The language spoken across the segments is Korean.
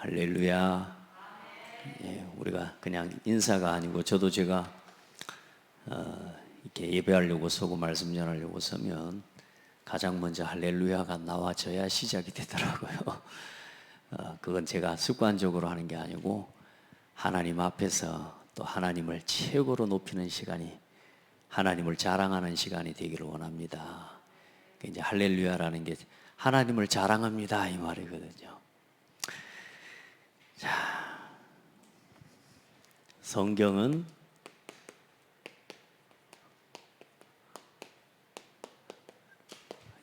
할렐루야. 예, 우리가 그냥 인사가 아니고 저도 제가 이렇게 예배하려고 서고 말씀 전하려고 서면 가장 먼저 할렐루야가 나와져야 시작이 되더라고요. 그건 제가 습관적으로 하는 게 아니고 하나님 앞에서 또 하나님을 최고로 높이는 시간이, 하나님을 자랑하는 시간이 되기를 원합니다. 이제 할렐루야라는 게 하나님을 자랑합니다 이 말이거든요. 자, 성경은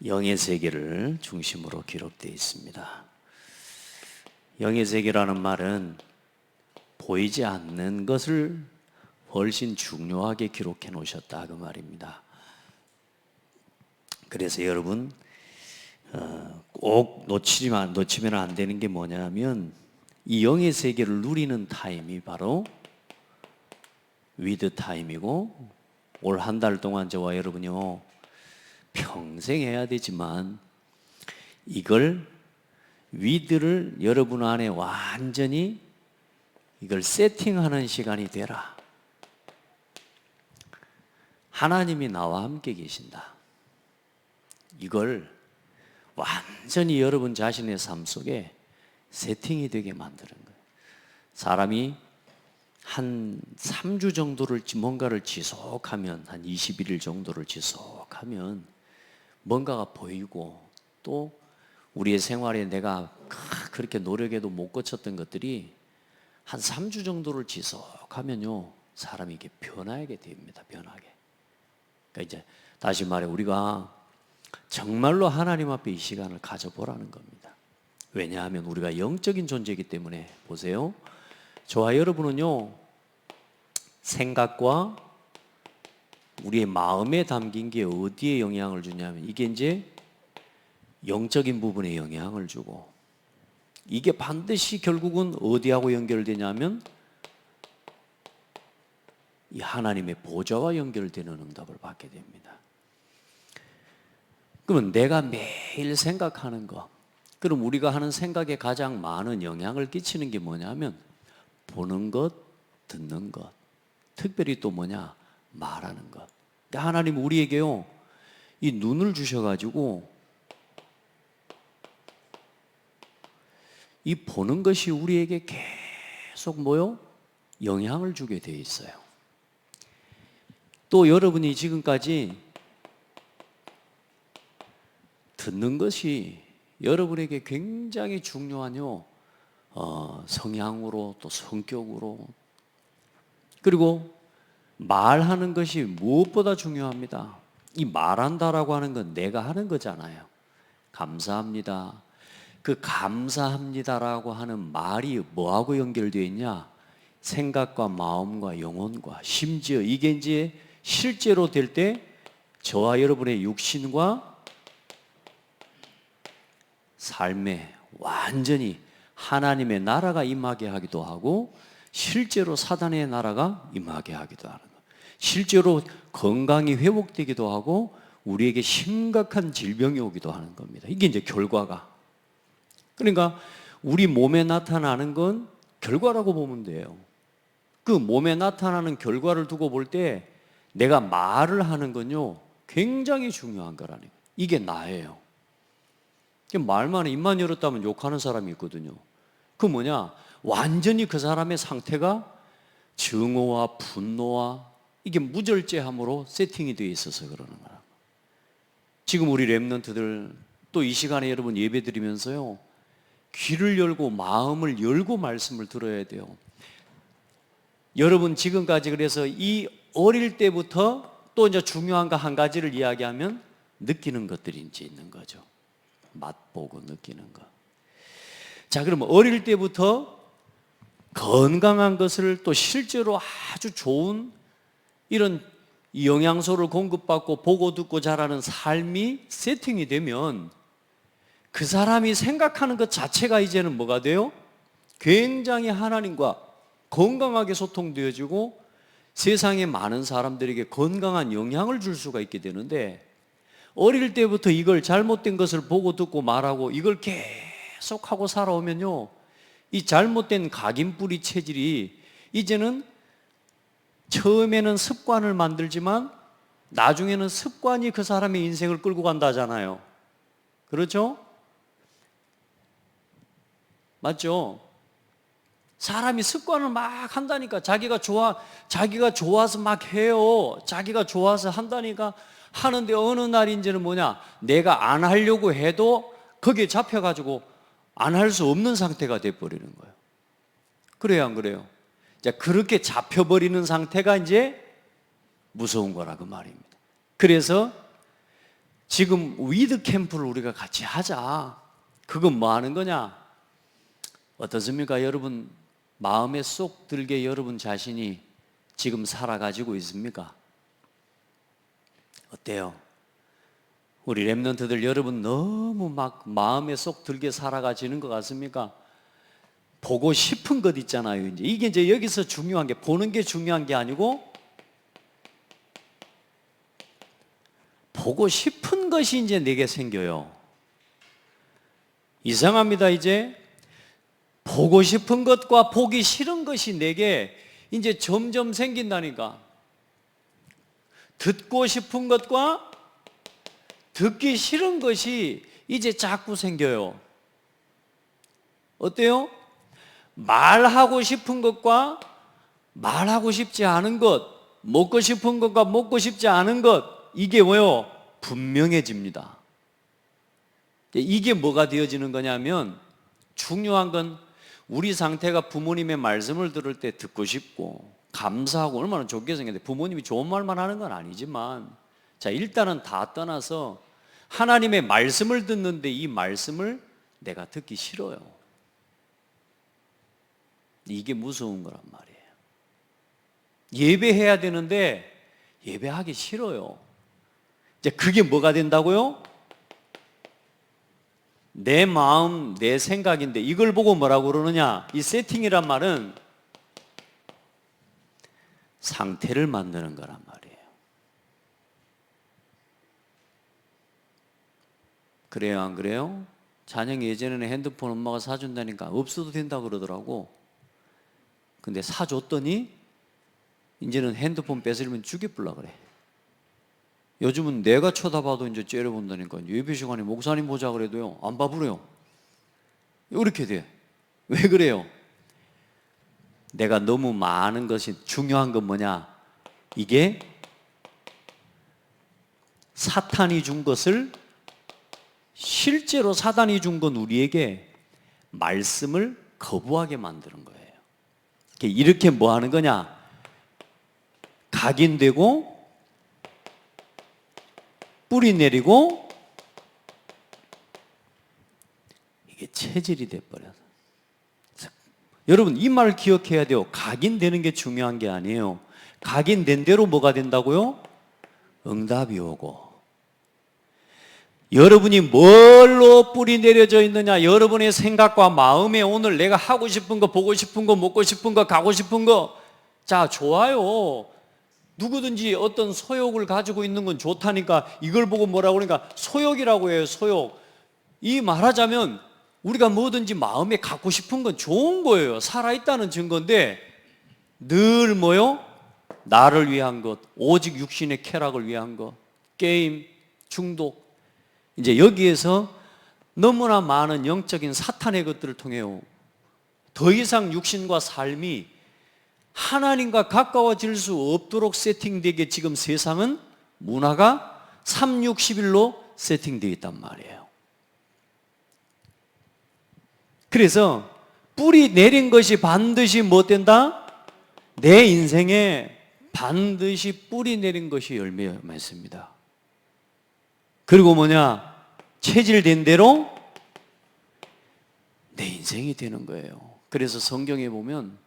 영의 세계를 중심으로 기록되어 있습니다. 영의 세계라는 말은 보이지 않는 것을 훨씬 중요하게 기록해 놓으셨다 그 말입니다. 그래서 여러분 꼭 놓치면 안 되는 게 뭐냐면 이 영의 세계를 누리는 타임이 바로 위드 타임이고, 올 한 달 동안 저와 여러분이요 평생 해야 되지만 이걸 위드를 여러분 안에 완전히 이걸 세팅하는 시간이 되라. 하나님이 나와 함께 계신다. 이걸 완전히 여러분 자신의 삶 속에 세팅이 되게 만드는 거예요. 사람이 한 3주 정도를 뭔가를 지속하면, 한 21일 정도를 지속하면 뭔가가 보이고, 또 우리의 생활에 내가 그렇게 노력해도 못 고쳤던 것들이 한 3주 정도를 지속하면요 사람이 이게 변하게 됩니다. 변하게. 그러니까 이제 다시 말해 우리가 정말로 하나님 앞에 이 시간을 가져보라는 겁니다. 왜냐하면 우리가 영적인 존재이기 때문에. 보세요, 저와 여러분은요 생각과 우리의 마음에 담긴 게 어디에 영향을 주냐면 이게 이제 영적인 부분에 영향을 주고, 이게 반드시 결국은 어디하고 연결되냐면 이 하나님의 보좌와 연결되는 응답을 받게 됩니다. 그러면 내가 매일 생각하는 것, 그럼 우리가 하는 생각에 가장 많은 영향을 끼치는 게 뭐냐면 보는 것, 듣는 것, 특별히 또 뭐냐? 말하는 것. 하나님 우리에게요 이 눈을 주셔가지고 이 보는 것이 우리에게 계속 뭐요? 영향을 주게 돼 있어요. 또 여러분이 지금까지 듣는 것이 여러분에게 굉장히 중요한요 성향으로 또 성격으로, 그리고 말하는 것이 무엇보다 중요합니다. 이 말한다라고 하는 건 내가 하는 거잖아요. 감사합니다. 그 감사합니다라고 하는 말이 뭐하고 연결되어 있냐? 생각과 마음과 영혼과, 심지어 이게 이제 실제로 될 때 저와 여러분의 육신과 삶에 완전히 하나님의 나라가 임하게 하기도 하고, 실제로 사단의 나라가 임하게 하기도 하는 거예요. 실제로 건강이 회복되기도 하고 우리에게 심각한 질병이 오기도 하는 겁니다. 이게 이제 결과가. 그러니까 우리 몸에 나타나는 건 결과라고 보면 돼요. 그 몸에 나타나는 결과를 두고 볼 때 내가 말을 하는 건요 굉장히 중요한 거라는 거예요. 이게 나예요. 말만 입만 열었다면 욕하는 사람이 있거든요. 그 뭐냐? 완전히 그 사람의 상태가 증오와 분노와 이게 무절제함으로 세팅이 되어 있어서 그러는 거라고. 지금 우리 렘넌트들 또 이 시간에 여러분 예배 드리면서요 귀를 열고 마음을 열고 말씀을 들어야 돼요. 여러분 지금까지 그래서 이 어릴 때부터 또 이제 중요한 거 한 가지를 이야기하면 느끼는 것들이 이제 있는 거죠. 맛보고 느끼는 거. 자, 그러면 어릴 때부터 건강한 것을 또 실제로 아주 좋은 이런 영양소를 공급받고 보고 듣고 자라는 삶이 세팅이 되면 그 사람이 생각하는 것 자체가 이제는 뭐가 돼요? 굉장히 하나님과 건강하게 소통되어지고 세상의 많은 사람들에게 건강한 영향을 줄 수가 있게 되는데, 어릴 때부터 이걸 잘못된 것을 보고 듣고 말하고 이걸 계속하고 살아오면요 이 잘못된 각인뿌리 체질이 이제는 처음에는 습관을 만들지만 나중에는 습관이 그 사람의 인생을 끌고 간다잖아요. 그렇죠? 맞죠? 사람이 습관을 막 한다니까. 자기가 좋아서 막 해요. 자기가 좋아서 한다니까. 하는데 어느 날 이제는 뭐냐, 내가 안 하려고 해도 거기에 잡혀가지고 안 할 수 없는 상태가 돼버리는 거예요. 그래요, 안 그래요? 자, 그렇게 잡혀버리는 상태가 이제 무서운 거라 그 말입니다. 그래서 지금 위드 캠프를 우리가 같이 하자. 그건 뭐 하는 거냐? 어떻습니까? 여러분 마음에 쏙 들게 여러분 자신이 지금 살아가지고 있습니까? 어때요? 우리 랩런트들 여러분 너무 막 마음에 쏙 들게 살아가지는 것 같습니까? 보고 싶은 것 있잖아요. 이게 이제 여기서 중요한 게, 보는 게 중요한 게 아니고 보고 싶은 것이 이제 내게 생겨요. 이상합니다. 이제 보고 싶은 것과 보기 싫은 것이 내게 이제 점점 생긴다니까. 듣고 싶은 것과 듣기 싫은 것이 이제 자꾸 생겨요. 어때요? 말하고 싶은 것과 말하고 싶지 않은 것, 먹고 싶은 것과 먹고 싶지 않은 것, 이게 뭐요? 분명해집니다. 이게 뭐가 되어지는 거냐면, 중요한 건 우리 상태가 부모님의 말씀을 들을 때 듣고 싶고 감사하고 얼마나 좋게 생겼는데, 부모님이 좋은 말만 하는 건 아니지만, 자, 일단은 다 떠나서 하나님의 말씀을 듣는데 이 말씀을 내가 듣기 싫어요. 이게 무서운 거란 말이에요. 예배해야 되는데 예배하기 싫어요. 이제 그게 뭐가 된다고요? 내 마음, 내 생각인데 이걸 보고 뭐라고 그러느냐? 이 세팅이란 말은 상태를 만드는 거란 말이에요. 그래요, 안 그래요? 자녀이 예전에는 핸드폰 엄마가 사준다니까 없어도 된다 그러더라고. 근데 사줬더니 이제는 핸드폰 뺏으려면 죽여보려 그래. 요즘은 내가 쳐다봐도 이제 째려본다니까. 예배 시간에 목사님 보자 그래도요, 안 봐부래요. 이렇게 돼. 왜 그래요? 내가 너무 많은 것이, 중요한 건 뭐냐? 이게 사탄이 준 것을, 실제로 사탄이 준 건 우리에게 말씀을 거부하게 만드는 거예요. 이렇게 뭐 하는 거냐? 각인되고 뿌리 내리고 이게 체질이 돼버려서. 여러분 이 말 기억해야 돼요. 각인되는 게 중요한 게 아니에요. 각인된 대로 뭐가 된다고요? 응답이 오고. 여러분이 뭘로 뿌리 내려져 있느냐? 여러분의 생각과 마음에 오늘 내가 하고 싶은 거, 보고 싶은 거, 먹고 싶은 거, 가고 싶은 거, 자, 좋아요. 누구든지 어떤 소욕을 가지고 있는 건 좋다니까. 이걸 보고 뭐라고 그러니까 소욕이라고 해요. 소욕. 이 말하자면 우리가 뭐든지 마음에 갖고 싶은 건 좋은 거예요. 살아있다는 증거인데 늘 뭐요? 나를 위한 것, 오직 육신의 쾌락을 위한 것, 게임, 중독. 이제 여기에서 너무나 많은 영적인 사탄의 것들을 통해요, 더 이상 육신과 삶이 하나님과 가까워질 수 없도록 세팅되게 지금 세상은 문화가 360일로 세팅되어 있단 말이에요. 그래서 뿌리 내린 것이 반드시 뭐 된다? 내 인생에 반드시 뿌리 내린 것이 열매 맺습니다. 그리고 뭐냐? 체질된 대로 내 인생이 되는 거예요. 그래서 성경에 보면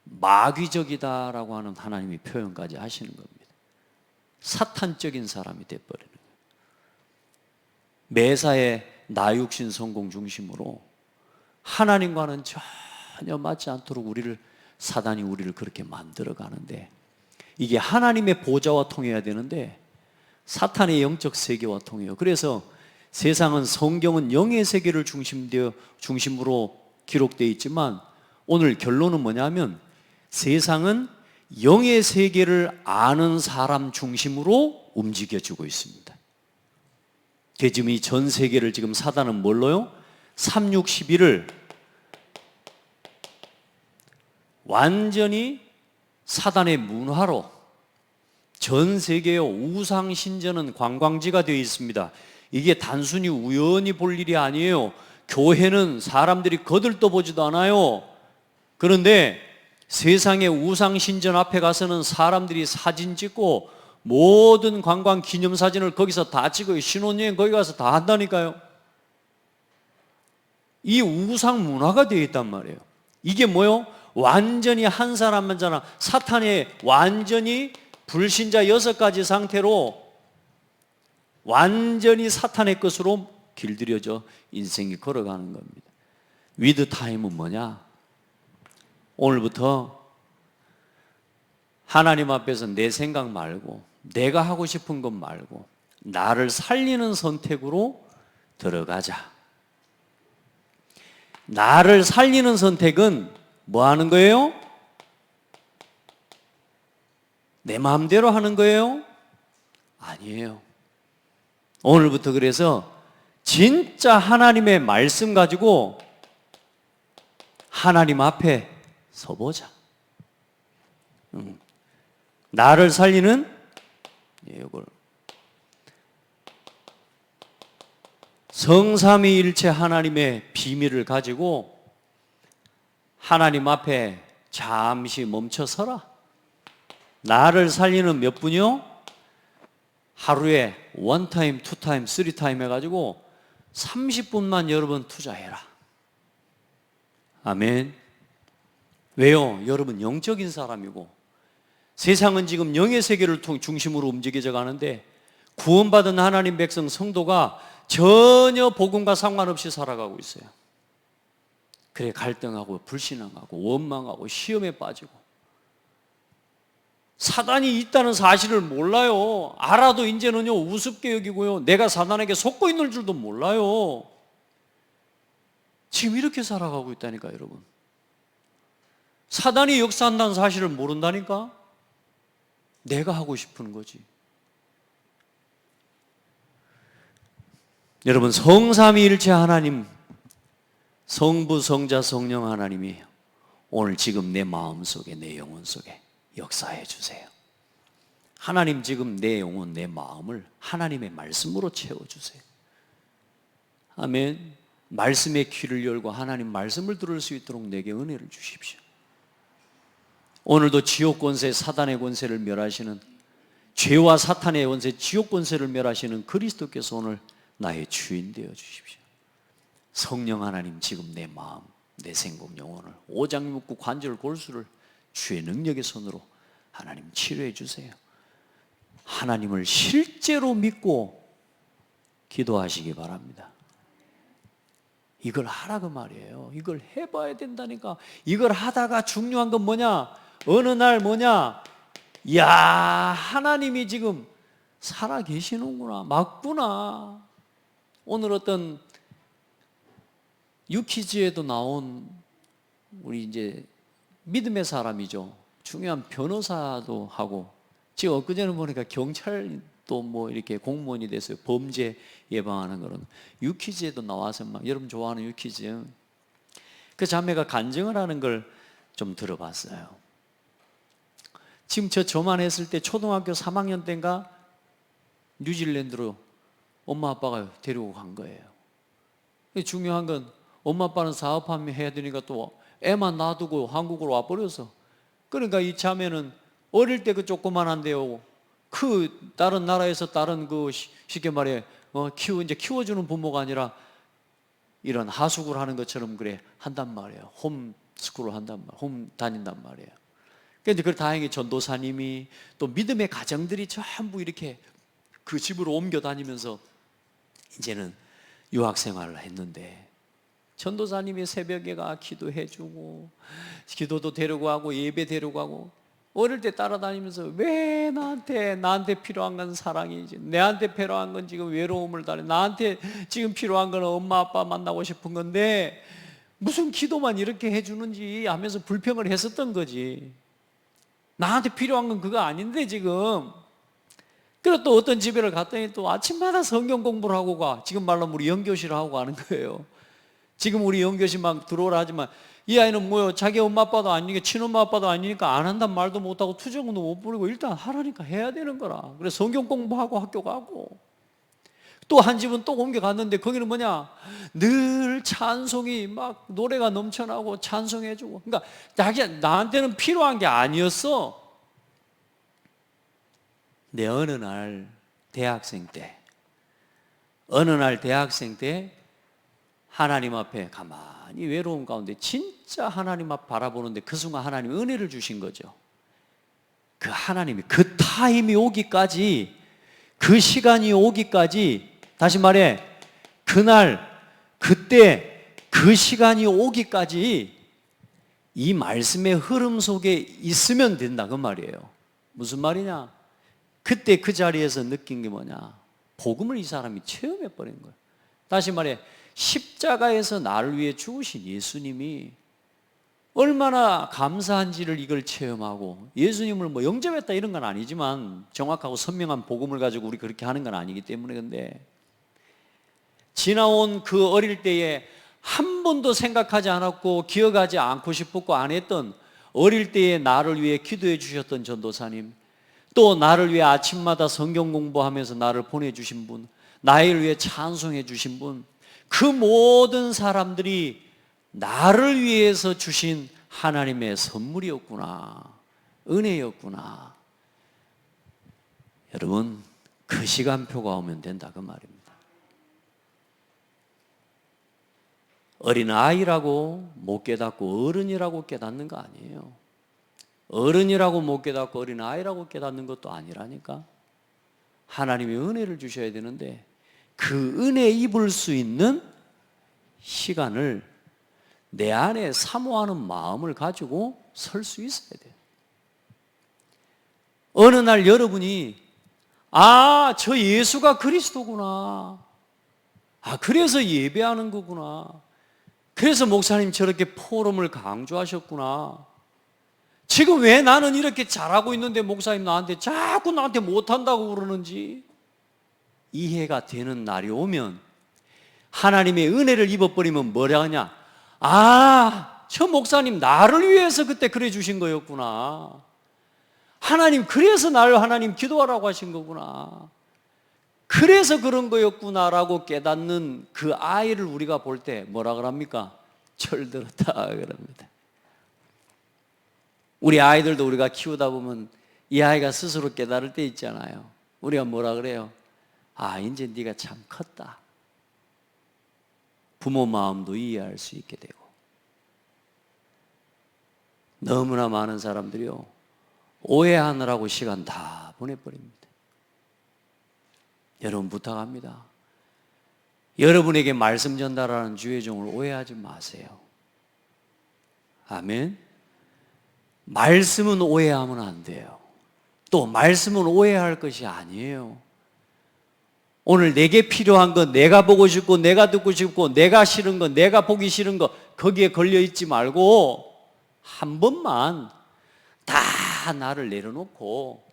마귀적이다라고 하는 하나님의 표현까지 하시는 겁니다. 사탄적인 사람이 돼버리는 거예요. 매사에 나 육신 성공 중심으로 하나님과는 전혀 맞지 않도록 사단이 우리를 그렇게 만들어 가는데, 이게 하나님의 보좌와 통해야 되는데 사탄의 영적 세계와 통해요. 그래서 세상은, 성경은 영의 세계를 중심으로 기록되어 있지만 오늘 결론은 뭐냐면 세상은 영의 세계를 아는 사람 중심으로 움직여주고 있습니다. 지금 이 전 세계를 지금 사단은 뭘로요? 361을 완전히 사단의 문화로 전 세계의 우상 신전은 관광지가 되어 있습니다. 이게 단순히 우연히 볼 일이 아니에요. 교회는 사람들이 거들떠보지도 않아요. 그런데 세상의 우상 신전 앞에 가서는 사람들이 사진 찍고 모든 관광 기념사진을 거기서 다 찍어요. 신혼여행 거기 가서 다 한다니까요. 이 우상 문화가 되어 있단 말이에요. 이게 뭐요? 완전히 한 사람 한 사람 사탄의 완전히 불신자 6가지 상태로 완전히 사탄의 것으로 길들여져 인생이 걸어가는 겁니다. 위드 타임은 뭐냐? 오늘부터 하나님 앞에서 내 생각 말고 내가 하고 싶은 것 말고 나를 살리는 선택으로 들어가자. 나를 살리는 선택은 뭐 하는 거예요? 내 마음대로 하는 거예요? 아니에요. 오늘부터 그래서 진짜 하나님의 말씀 가지고 하나님 앞에 서보자. 나를 살리는 이걸 성삼위일체 하나님의 비밀을 가지고 하나님 앞에 잠시 멈춰 서라. 나를 살리는 몇 분이요? 하루에 1타임, 2타임, 3타임 해가지고 30분만 여러분 투자해라. 아멘. 왜요? 여러분 영적인 사람이고 세상은 지금 영의 세계를 중심으로 움직여져 가는데 구원받은 하나님 백성 성도가 전혀 복음과 상관없이 살아가고 있어요. 그래 갈등하고 불신앙하고 원망하고 시험에 빠지고 사단이 있다는 사실을 몰라요. 알아도 이제는요 우습게 여기고요 내가 사단에게 속고 있는 줄도 몰라요. 지금 이렇게 살아가고 있다니까 여러분. 사단이 역사한다는 사실을 모른다니까. 내가 하고 싶은 거지. 여러분 성삼위일체 하나님 성부 성자 성령 하나님이 오늘 지금 내 마음속에 내 영혼 속에 역사해 주세요. 하나님 지금 내 영혼 내 마음을 하나님의 말씀으로 채워주세요. 아멘. 말씀의 귀를 열고 하나님 말씀을 들을 수 있도록 내게 은혜를 주십시오. 오늘도 지옥 권세 사단의 권세를 멸하시는 죄와 사탄의 권세 지옥 권세를 멸하시는 그리스도께서 오늘 나의 주인 되어 주십시오. 성령 하나님 지금 내 마음 내 생각 영혼을 오장육부 관절 골수를 주의 능력의 손으로 하나님 치료해 주세요. 하나님을 실제로 믿고 기도하시기 바랍니다. 이걸 하라고 말이에요. 이걸 해봐야 된다니까. 이걸 하다가 중요한 건 뭐냐? 어느 날 뭐냐? 이야 하나님이 지금 살아 계시는구나. 맞구나. 오늘 어떤 유키즈에도 나온 우리 이제 믿음의 사람이죠. 중요한 변호사도 하고 지금 엊그제는 보니까 경찰도 뭐 이렇게 공무원이 됐어요. 범죄 예방하는 거는 유키즈에도 나와서 막 여러분 좋아하는 유키즈 그 자매가 간증을 하는 걸 좀 들어봤어요. 지금 저만 했을 때 초등학교 3학년 때인가 뉴질랜드로 엄마 아빠가 데리고 간 거예요. 중요한 건 엄마 아빠는 사업하면 해야 되니까 또 애만 놔두고 한국으로 와버려서 그러니까 이 자매는 어릴 때 그 조그만한데요 그 다른 나라에서 다른 그 쉽게 말해 이제 키워주는 부모가 아니라 이런 하숙을 하는 것처럼 그래 한단 말이에요. 홈스쿨을 한단 말이에요. 홈 다닌단 말이에요. 그런데 그 다행히 전도사님이 또 믿음의 가정들이 전부 이렇게 그 집으로 옮겨 다니면서 이제는 유학 생활을 했는데 전도사님이 새벽에 가 기도해주고 기도도 데려가고 예배 데려가고 어릴 때 따라다니면서 왜 나한테 필요한 건 사랑이지 내한테 필요한 건 지금 외로움을 달래 나한테 지금 필요한 건 엄마 아빠 만나고 싶은 건데 무슨 기도만 이렇게 해주는지 하면서 불평을 했었던 거지. 나한테 필요한 건 그거 아닌데 지금. 그리고 또 어떤 집에를 갔더니 또 아침마다 성경 공부를 하고 가. 지금 말로 우리 영교실을 하고 가는 거예요. 지금 우리 영교실 막 들어오라 하지만 이 아이는 뭐요? 자기 엄마 아빠도 아니니까 친엄마 아빠도 아니니까 안 한단 말도 못하고 투정도 못 부리고 일단 하라니까 해야 되는 거라. 그래서 성경 공부하고 학교 가고. 또 한 집은 또 옮겨갔는데 거기는 뭐냐? 늘 찬송이 막 노래가 넘쳐나고 찬송해주고. 그러니까 나한테는 필요한 게 아니었어. 내 어느 날 대학생 때 하나님 앞에 가만히 외로운 가운데 진짜 하나님 앞 바라보는데 그 순간 하나님이 은혜를 주신 거죠. 그 하나님이 그 타임이 오기까지, 그 시간이 오기까지, 다시 말해 그날 그때 그 시간이 오기까지 이 말씀의 흐름 속에 있으면 된다 그 말이에요. 무슨 말이냐? 그때 그 자리에서 느낀 게 뭐냐? 복음을 이 사람이 체험해 버린 거예요. 다시 말해 십자가에서 나를 위해 죽으신 예수님이 얼마나 감사한지를 이걸 체험하고, 예수님을 뭐 영접했다 이런 건 아니지만 정확하고 선명한 복음을 가지고 우리 그렇게 하는 건 아니기 때문에, 근데 지나온 그 어릴 때에 한 번도 생각하지 않았고 기억하지 않고 싶었고 안 했던 어릴 때에 나를 위해 기도해 주셨던 전도사님, 또 나를 위해 아침마다 성경 공부하면서 나를 보내주신 분, 나를 위해 찬송해 주신 분, 그 모든 사람들이 나를 위해서 주신 하나님의 선물이었구나, 은혜였구나. 여러분, 그 시간표가 오면 된다 그 말입니다. 어린아이라고 못 깨닫고 어른이라고 깨닫는 거 아니에요. 어른이라고 못 깨닫고 어린아이라고 깨닫는 것도 아니라니까. 하나님이 은혜를 주셔야 되는데 그 은혜 입을 수 있는 시간을 내 안에 사모하는 마음을 가지고 설 수 있어야 돼요. 어느 날 여러분이 저 예수가 그리스도구나, 그래서 예배하는 거구나, 그래서 목사님 저렇게 포럼을 강조하셨구나, 지금 왜 나는 이렇게 잘하고 있는데 목사님 자꾸 나한테 못한다고 그러는지 이해가 되는 날이 오면, 하나님의 은혜를 입어버리면 뭐라 하냐? 저 목사님 나를 위해서 그때 그래 주신 거였구나, 하나님 그래서 나를 하나님 기도하라고 하신 거구나, 그래서 그런 거였구나라고 깨닫는 그 아이를 우리가 볼 때 뭐라 그럽니까? 철들었다 그럽니다. 우리 아이들도 우리가 키우다 보면 이 아이가 스스로 깨달을 때 있잖아요. 우리가 뭐라 그래요? 이제 네가 참 컸다. 부모 마음도 이해할 수 있게 되고. 너무나 많은 사람들이요, 오해하느라고 시간 다 보내버립니다. 여러분 부탁합니다. 여러분에게 말씀 전달하는 주의 종을 오해하지 마세요. 아멘. 말씀은 오해하면 안 돼요. 또 말씀은 오해할 것이 아니에요. 오늘 내게 필요한 건 내가 보고 싶고 내가 듣고 싶고 내가 싫은 거 내가 보기 싫은 거 거기에 걸려 있지 말고 한 번만 다 나를 내려놓고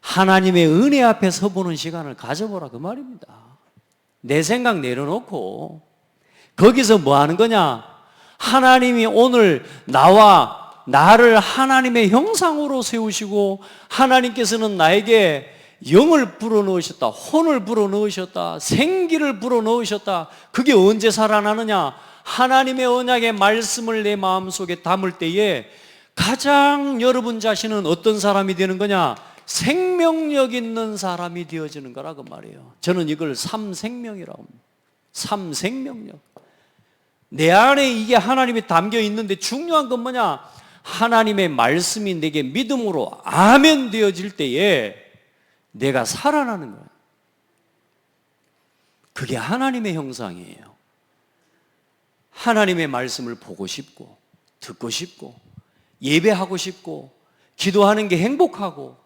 하나님의 은혜 앞에 서보는 시간을 가져보라 그 말입니다. 내 생각 내려놓고 거기서 뭐 하는 거냐? 하나님이 오늘 나를 하나님의 형상으로 세우시고 하나님께서는 나에게 영을 불어넣으셨다, 혼을 불어넣으셨다, 생기를 불어넣으셨다. 그게 언제 살아나느냐? 하나님의 언약의 말씀을 내 마음속에 담을 때에 가장 여러분 자신은 어떤 사람이 되는 거냐? 생명력 있는 사람이 되어지는 거라 그 말이에요. 저는 이걸 삼생명이라고 합니다. 삼생명력. 내 안에 이게 하나님이 담겨 있는데 중요한 건 뭐냐? 하나님의 말씀이 내게 믿음으로 아멘 되어질 때에 내가 살아나는 거예요. 그게 하나님의 형상이에요. 하나님의 말씀을 보고 싶고 듣고 싶고 예배하고 싶고 기도하는 게 행복하고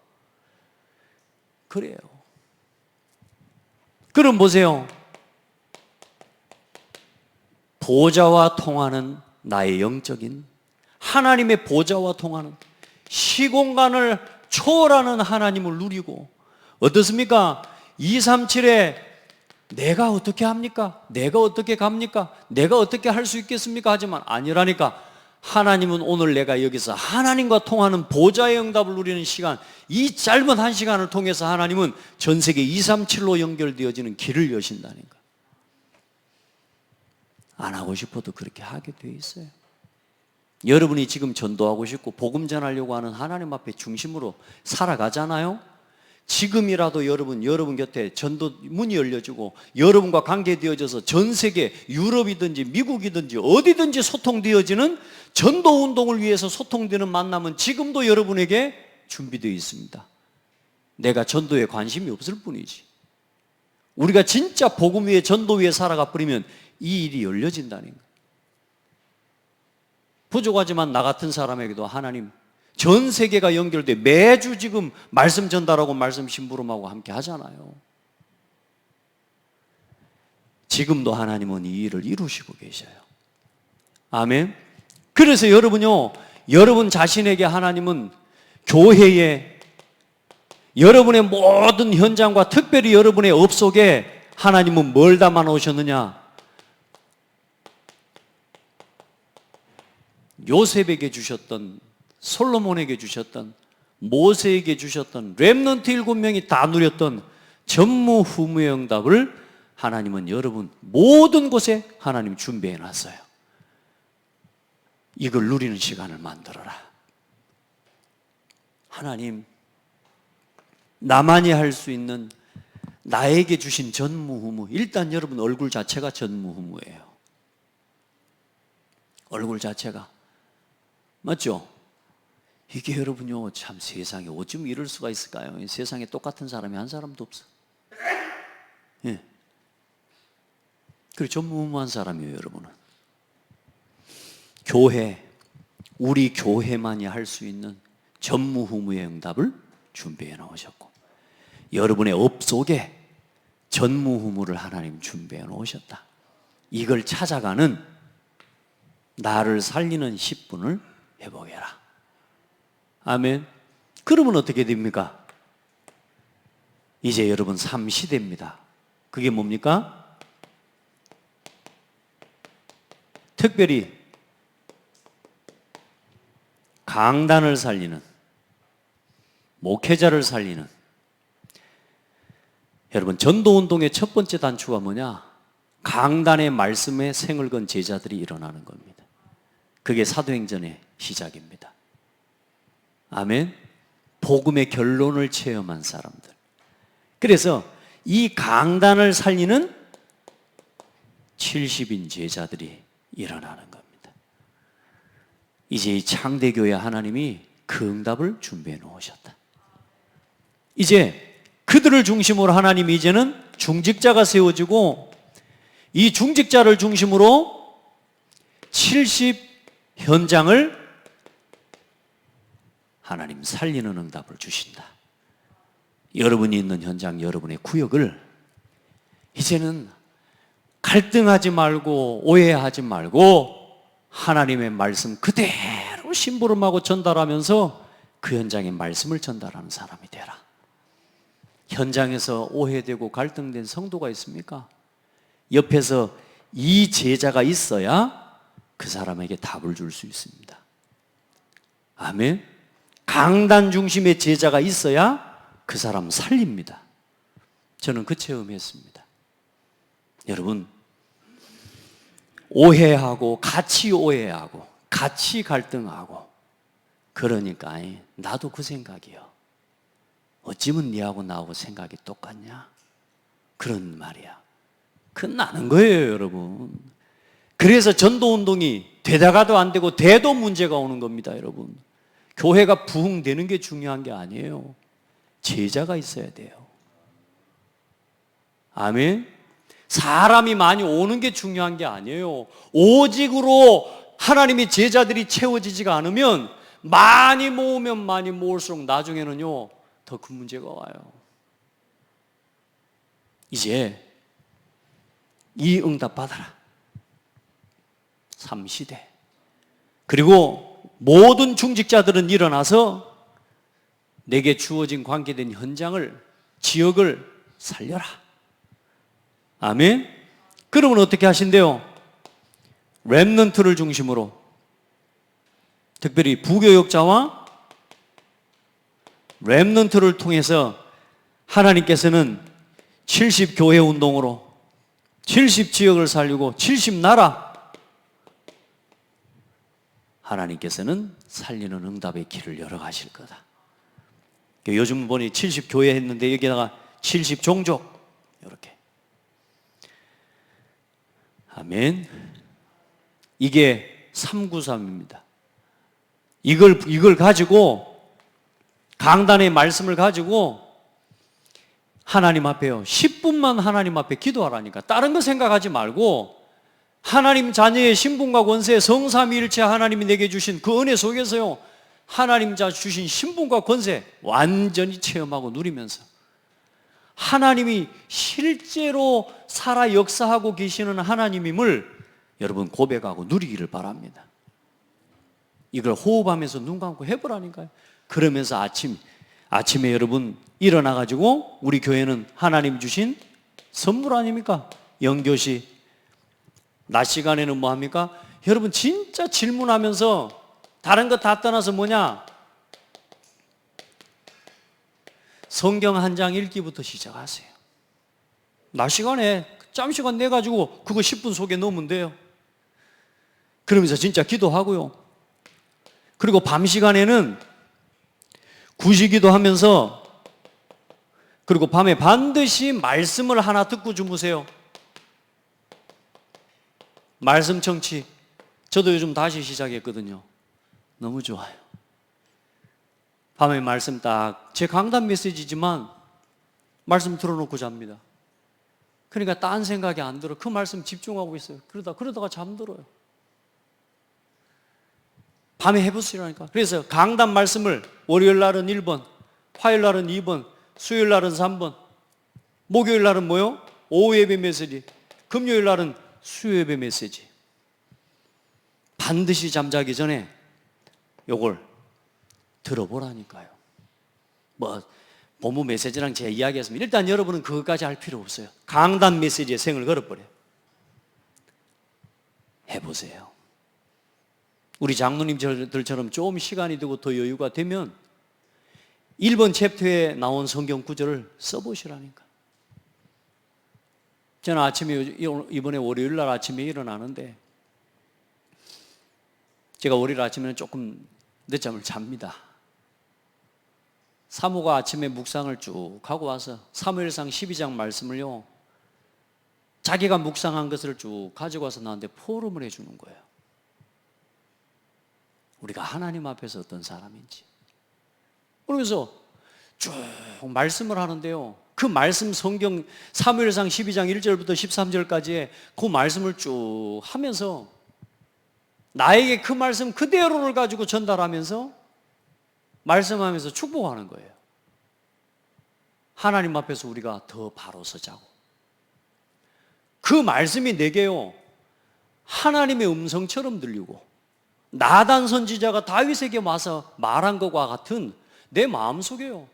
그래요. 그럼 보세요. 보좌와 통하는 나의 영적인 하나님의 보좌와 통하는 시공간을 초월하는 하나님을 누리고, 어떻습니까? 237에 내가 어떻게 합니까? 내가 어떻게 갑니까? 내가 어떻게 할 수 있겠습니까? 하지만 아니라니까. 하나님은 오늘 내가 여기서 하나님과 통하는 보좌의 응답을 누리는 시간, 이 짧은 한 시간을 통해서 하나님은 전 세계 237로 연결되어지는 길을 여신다니까. 안 하고 싶어도 그렇게 하게 돼 있어요. 여러분이 지금 전도하고 싶고 복음 전하려고 하는 하나님 앞에 중심으로 살아가잖아요. 지금이라도 여러분 곁에 전도 문이 열려주고 여러분과 관계되어져서 전 세계 유럽이든지 미국이든지 어디든지 소통되어지는 전도 운동을 위해서 소통되는 만남은 지금도 여러분에게 준비되어 있습니다. 내가 전도에 관심이 없을 뿐이지. 우리가 진짜 복음 위에 전도 위에 살아가 버리면 이 일이 열려진다는 거예요. 부족하지만 나 같은 사람에게도 하나님 전 세계가 연결돼 매주 지금 말씀 전달하고 말씀 심부름하고 함께 하잖아요. 지금도 하나님은 이 일을 이루시고 계셔요. 아멘. 그래서 여러분요, 여러분 자신에게 하나님은 교회에 여러분의 모든 현장과 특별히 여러분의 업 속에 하나님은 뭘 담아 놓으셨느냐? 요셉에게 주셨던, 솔로몬에게 주셨던, 모세에게 주셨던 렘넌트 7명이 다 누렸던 전무후무의 응답을 하나님은 여러분 모든 곳에 하나님 준비해 놨어요. 이걸 누리는 시간을 만들어라. 하나님, 나만이 할 수 있는 나에게 주신 전무후무, 일단 여러분 얼굴 자체가 전무후무예요. 얼굴 자체가. 맞죠? 이게 여러분요, 참 세상에 어쩜 이럴 수가 있을까요? 세상에 똑같은 사람이 한 사람도 없어. 예. 그리고 전무후무한 사람이에요, 여러분은. 교회, 우리 교회만이 할 수 있는 전무후무의 응답을 준비해 놓으셨고, 여러분의 업 속에 전무후무를 하나님 준비해 놓으셨다. 이걸 찾아가는 나를 살리는 10분을 회복해라. 아멘. 그러면 어떻게 됩니까? 이제 여러분 3시대입니다. 그게 뭡니까? 특별히 강단을 살리는, 목회자를 살리는, 여러분 전도운동의 첫 번째 단추가 뭐냐? 강단의 말씀에 생을 건 제자들이 일어나는 겁니다. 그게 사도행전의 시작입니다. 아멘. 복음의 결론을 체험한 사람들. 그래서 이 강단을 살리는 70인 제자들이 일어나는 겁니다. 이제 이 창대교회 하나님이 그 응답을 준비해 놓으셨다. 이제 그들을 중심으로 하나님이 이제는 중직자가 세워지고, 이 중직자를 중심으로 70 현장을 하나님 살리는 응답을 주신다. 여러분이 있는 현장, 여러분의 구역을 이제는 갈등하지 말고 오해하지 말고 하나님의 말씀 그대로 심부름하고 전달하면서 그 현장에 말씀을 전달하는 사람이 되라. 현장에서 오해되고 갈등된 성도가 있습니까? 옆에서 이 제자가 있어야 그 사람에게 답을 줄 수 있습니다. 아멘. 강단 중심의 제자가 있어야 그 사람 살립니다. 저는 그 체험했습니다. 여러분, 오해하고 같이 갈등하고 그러니까 나도 그 생각이요. 어찌면 니하고 나하고 생각이 똑같냐? 그런 말이야. 그건 나는 거예요, 여러분. 그래서 전도운동이 되다가도 안 되고 돼도 문제가 오는 겁니다, 여러분. 교회가 부흥되는 게 중요한 게 아니에요. 제자가 있어야 돼요. 아멘. 사람이 많이 오는 게 중요한 게 아니에요. 오직으로 하나님의 제자들이 채워지지가 않으면 많이 모으면 많이 모을수록 나중에는요 더 큰 문제가 와요. 이제 이 응답 받아라. 3시대 그리고 모든 중직자들은 일어나서 내게 주어진 관계된 현장을, 지역을 살려라. 아멘. 그러면 어떻게 하신대요? 렘넌트를 중심으로, 특별히 부교역자와 렘넌트를 통해서 하나님께서는 70교회 운동으로 70지역을 살리고 70나라, 하나님께서는 살리는 응답의 길을 열어가실 거다. 요즘 보니 70교회 했는데 여기다가 70종족 이렇게. 아멘. 이게 393입니다. 이걸 가지고, 강단의 말씀을 가지고 하나님 앞에요, 10분만 하나님 앞에 기도하라니까. 다른 거 생각하지 말고 하나님 자녀의 신분과 권세, 성삼위일체 하나님이 내게 주신 그 은혜 속에서요, 하나님 자 주신 신분과 권세 완전히 체험하고 누리면서 하나님이 실제로 살아 역사하고 계시는 하나님임을 여러분 고백하고 누리기를 바랍니다. 이걸 호흡하면서 눈 감고 해보라니까요. 그러면서 아침에 여러분 일어나가지고, 우리 교회는 하나님 주신 선물 아닙니까? 영교시. 낮 시간에는 뭐 합니까? 여러분 진짜 질문하면서 다른 거 다 떠나서 뭐냐? 성경 한 장 읽기부터 시작하세요. 낮 시간에 짬 시간 내가지고 그거 10분 속에 넣으면 돼요. 그러면서 진짜 기도하고요. 그리고 밤 시간에는 구시기도 하면서, 그리고 밤에 반드시 말씀을 하나 듣고 주무세요. 말씀 청취. 저도 요즘 다시 시작했거든요. 너무 좋아요. 밤에 말씀 딱, 제 강단 메시지지만 말씀 들어놓고 잡니다. 그러니까 딴 생각이 안 들어. 그 말씀 집중하고 있어요. 그러다가 잠들어요. 밤에 해보시라니까. 그래서 강단 말씀을 월요일 날은 1번, 화요일 날은 2번, 수요일 날은 3번, 목요일 날은 뭐요? 오후 예배 메시지, 금요일 날은 수요 예배 메시지. 반드시 잠자기 전에 요걸 들어보라니까요. 뭐 본부 메시지랑 제 이야기했습니다. 일단 여러분은 그것까지 할 필요 없어요. 강단 메시지에 생을 걸어버려요. 해보세요. 우리 장로님들처럼 좀 시간이 되고 더 여유가 되면 1번 챕터에 나온 성경 구절을 써보시라니까. 저는 아침에, 이번에 월요일 날 아침에 일어나는데, 제가 월요일 아침에는 조금 늦잠을 잡니다. 사모가 아침에 묵상을 쭉 하고 와서 사무엘상 12장 말씀을요, 자기가 묵상한 것을 쭉 가지고 와서 나한테 포럼을 해주는 거예요. 우리가 하나님 앞에서 어떤 사람인지. 그러면서 쭉 말씀을 하는데요, 그 말씀 성경 사무엘상 12장 1절부터 13절까지의 그 말씀을 쭉 하면서 나에게 그 말씀 그대로를 가지고 전달하면서 말씀하면서 축복하는 거예요. 하나님 앞에서 우리가 더 바로 서자고. 그 말씀이 내게요, 하나님의 음성처럼 들리고, 나단 선지자가 다윗에게 와서 말한 것과 같은 내 마음속에요,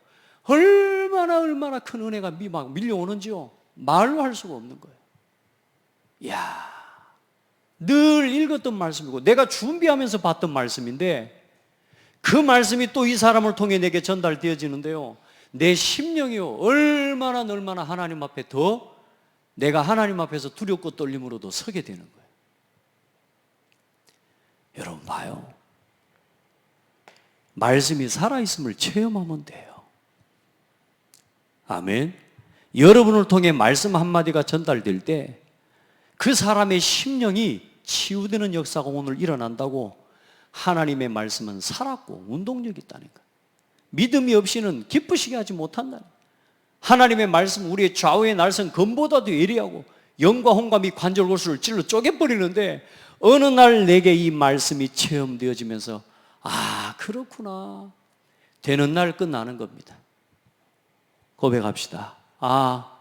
얼마나 큰 은혜가 막 밀려오는지요, 말로 할 수가 없는 거예요. 이야, 늘 읽었던 말씀이고 내가 준비하면서 봤던 말씀인데, 그 말씀이 또 이 사람을 통해 내게 전달되어지는데요, 내 심령이요, 얼마나 하나님 앞에 더, 내가 하나님 앞에서 두렵고 떨림으로도 서게 되는 거예요. 여러분 봐요, 말씀이 살아있음을 체험하면 돼요. 아멘. 여러분을 통해 말씀 한마디가 전달될 때 그 사람의 심령이 치유되는 역사가 오늘 일어난다고. 하나님의 말씀은 살았고 운동력이 있다니까. 믿음이 없이는 기쁘시게 하지 못한다. 하나님의 말씀, 우리의 좌우의 날선 검보다도 예리하고 영과 혼과 및 관절 골수를 찔러 쪼개버리는데, 어느 날 내게 이 말씀이 체험되어지면서 아, 그렇구나, 되는 날 끝나는 겁니다. 고백합시다. 아,